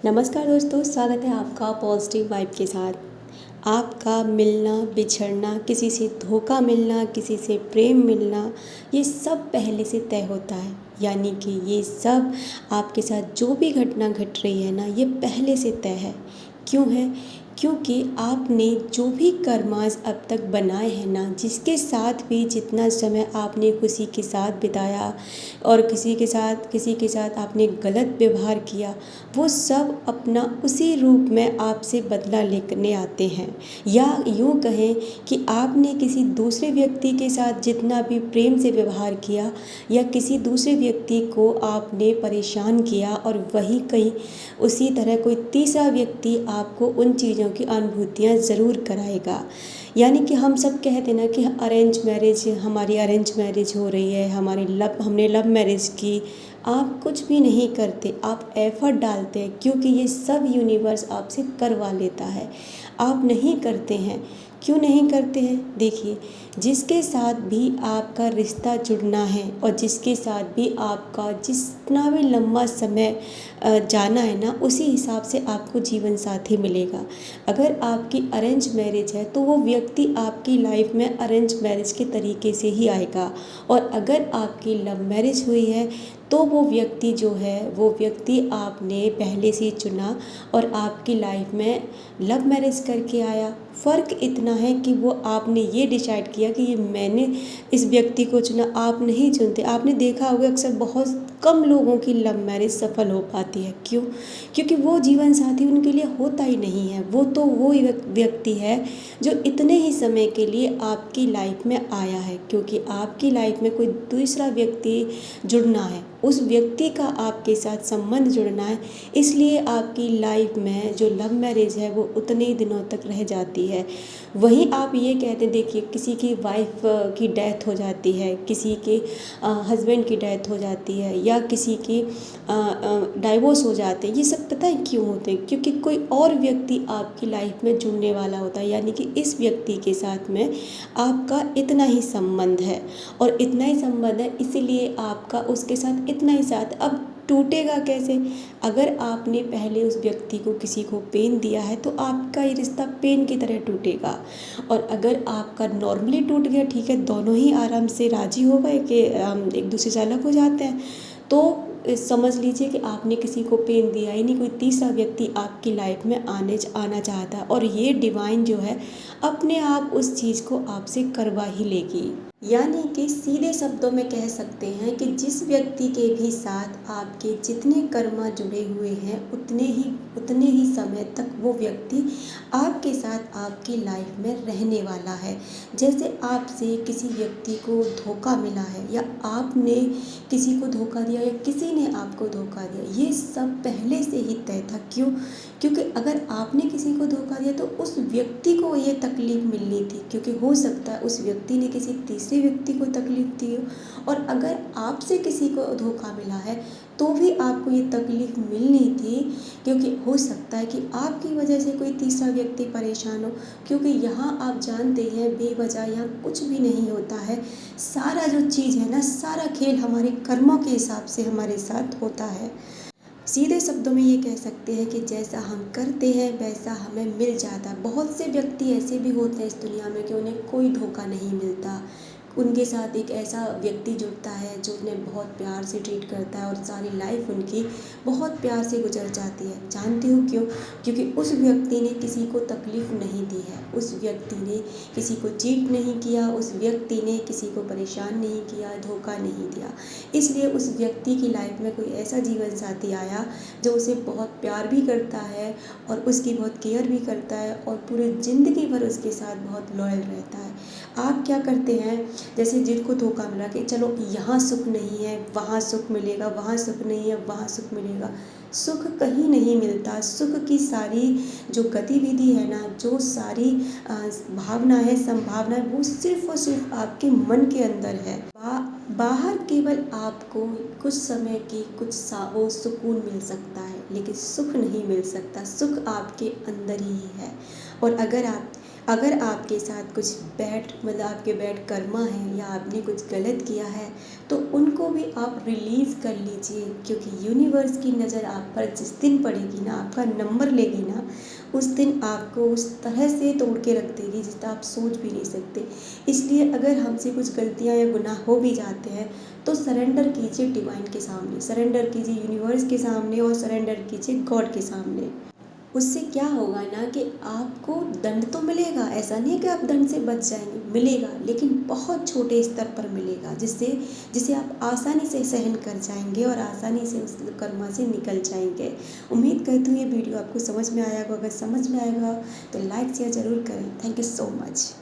नमस्कार दोस्तों, स्वागत है आपका पॉजिटिव वाइब के साथ। आपका मिलना, बिछड़ना, किसी से धोखा मिलना, किसी से प्रेम मिलना, ये सब पहले से तय होता है। यानी कि ये सब आपके साथ जो भी घटना घट रही है ना, ये पहले से तय है। क्यों है? क्योंकि आपने जो भी कर्मास अब तक बनाए हैं ना, जिसके साथ भी जितना समय आपने खुशी के साथ बिताया और किसी के साथ आपने गलत व्यवहार किया, वो सब अपना उसी रूप में आपसे बदला लेने आते हैं। या यूँ कहें कि आपने किसी दूसरे व्यक्ति के साथ जितना भी प्रेम से व्यवहार किया या किसी दूसरे व्यक्ति को आपने परेशान किया, और वही कहीं उसी तरह कोई तीसरा व्यक्ति आपको उन चीज़ों की अनुभूतियाँ ज़रूर कराएगा। यानी कि हम सब कहते ना कि हमारी अरेंज मैरिज हो रही है, हमने लव मैरिज की। आप कुछ भी नहीं करते, आप एफ़र्ट डालते हैं, क्योंकि ये सब यूनिवर्स आपसे करवा लेता है। आप नहीं करते हैं। क्यों नहीं करते हैं? देखिए, जिसके साथ भी आपका रिश्ता जुड़ना है और जिसके साथ भी आपका जितना भी लंबा समय जाना है ना, उसी हिसाब से आपको जीवन साथी मिलेगा। अगर आपकी अरेंज मैरिज है तो वो व्यक्ति आपकी लाइफ में अरेंज मैरिज के तरीके से ही आएगा, और अगर आपकी लव मैरिज हुई है तो वो व्यक्ति आपने पहले से चुना और आपकी लाइफ में लव मैरिज करके आया। फ़र्क इतना है कि वो आपने ये डिसाइड किया कि ये मैंने इस व्यक्ति को चुना, आप नहीं चुनते। आपने देखा होगा अक्सर बहुत कम लोगों की लव मैरिज सफल हो पाती है। क्यों? क्योंकि वो जीवन साथी उनके लिए होता ही नहीं है। वो व्यक्ति है जो इतने ही समय के लिए आपकी लाइफ में आया है, क्योंकि आपकी लाइफ में कोई दूसरा व्यक्ति जुड़ना है, उस व्यक्ति का आपके साथ संबंध जुड़ना है। इसलिए आपकी लाइफ में जो लव मैरिज है वो उतने ही दिनों तक रह जाती है। वहीं आप ये कहते हैं, देखिए, किसी की वाइफ की डेथ हो जाती है, किसी के हस्बैंड की डेथ हो जाती है, या किसी की डाइवोर्स हो जाते हैं। ये सब पता है क्यों होते हैं? क्योंकि कोई और व्यक्ति आपकी लाइफ में जुड़ने वाला होता है। यानी कि इस व्यक्ति के साथ में आपका इतना ही संबंध है, और इतना ही संबंध है इसीलिए आपका उसके साथ इतना ही साथ। अब टूटेगा कैसे? अगर आपने पहले उस व्यक्ति को किसी को पेन दिया है तो आपका ये रिश्ता पेन की तरह टूटेगा। और अगर आपका नॉर्मली टूट गया, ठीक है, दोनों ही आराम से राजी हो गए कि एक दूसरे से अलग हो जाते हैं, तो समझ लीजिए कि आपने किसी को पेन दिया ही नहीं, कोई तीसरा व्यक्ति आपकी लाइफ में आना चाहता है, और ये डिवाइन जो है अपने आप उस चीज़ को आपसे करवा ही लेगी। यानी कि सीधे शब्दों में कह सकते हैं कि जिस व्यक्ति के भी साथ आपके जितने कर्मा जुड़े हुए हैं, उतने ही समय तक वो व्यक्ति आपके साथ आपकी लाइफ में रहने वाला है। जैसे आपसे किसी व्यक्ति को धोखा मिला है, या आपने किसी को धोखा दिया, या किसी ने आपको धोखा दिया, ये सब पहले से ही तय था। क्यों? क्योंकि अगर आपने किसी को धोखा दिया तो उस व्यक्ति को ये तकलीफ़ मिलनी थी, क्योंकि हो सकता है उस व्यक्ति ने किसी तीसरे व्यक्ति को तकलीफ़ दी हो। और अगर आपसे किसी को धोखा मिला है तो भी आपको ये तकलीफ़ मिलनी थी, क्योंकि हो सकता है कि आपकी वजह से कोई तीसरा व्यक्ति परेशान हो। क्योंकि यहाँ आप जानते हैं, बेवजह यहाँ कुछ भी नहीं होता है। सारा जो चीज़ है ना, सारा खेल हमारे कर्मों के हिसाब से हमारे साथ होता है। सीधे शब्दों में ये कह सकते हैं कि जैसा हम करते हैं वैसा हमें मिल जाता है। बहुत से व्यक्ति ऐसे भी होते हैं इस दुनिया में कि उन्हें कोई धोखा नहीं मिलता। उनके साथ एक ऐसा व्यक्ति जुड़ता है जो उन्हें बहुत प्यार से ट्रीट करता है, और सारी लाइफ उनकी बहुत प्यार से गुजर जाती है। जानते हो क्यों? क्योंकि उस व्यक्ति ने किसी को तकलीफ़ नहीं दी है, उस व्यक्ति ने किसी को चीट नहीं किया, उस व्यक्ति ने किसी को परेशान नहीं किया, धोखा नहीं दिया। इसलिए उस व्यक्ति की लाइफ में कोई ऐसा जीवन साथी आया जो उसे बहुत प्यार भी करता है और उसकी बहुत केयर भी करता है, और पूरी ज़िंदगी भर उसके साथ बहुत लॉयल रहता है। आप क्या करते हैं? जैसे जिनको धोखा मिला कि चलो यहाँ सुख नहीं है, वहाँ सुख मिलेगा, वहाँ सुख नहीं है, वहाँ सुख मिलेगा। सुख कहीं नहीं मिलता। सुख की सारी जो गतिविधि है ना, जो सारी भावना है, संभावना है, वो सिर्फ़ और सिर्फ आपके मन के अंदर है। बाहर केवल आपको कुछ समय की वो सुकून मिल सकता है, लेकिन सुख नहीं मिल सकता। सुख आपके अंदर ही है। और अगर आपके साथ कुछ आपके बैड कर्मा है या आपने कुछ गलत किया है, तो उनको भी आप रिलीज़ कर लीजिए, क्योंकि यूनिवर्स की नज़र आप पर जिस दिन पड़ेगी ना, आपका नंबर लेगी ना, उस दिन आपको उस तरह से तोड़ के रख देगी जितना आप सोच भी नहीं सकते। इसलिए अगर हमसे कुछ गलतियाँ या गुनाह हो भी जाते हैं, तो सरेंडर कीजिए डिवाइन के सामने, सरेंडर कीजिए यूनिवर्स के सामने और सरेंडर कीजिए गॉड के सामने। उससे क्या होगा ना कि आपको दंड तो मिलेगा, ऐसा नहीं है कि आप दंड से बच जाएंगे, मिलेगा, लेकिन बहुत छोटे स्तर पर मिलेगा, जिसे आप आसानी से सहन कर जाएंगे और आसानी से उस कर्मा से निकल जाएंगे। उम्मीद करती हूँ ये वीडियो आपको समझ में आएगा। अगर समझ में आएगा तो लाइक शेयर ज़रूर करें। Thank you so much.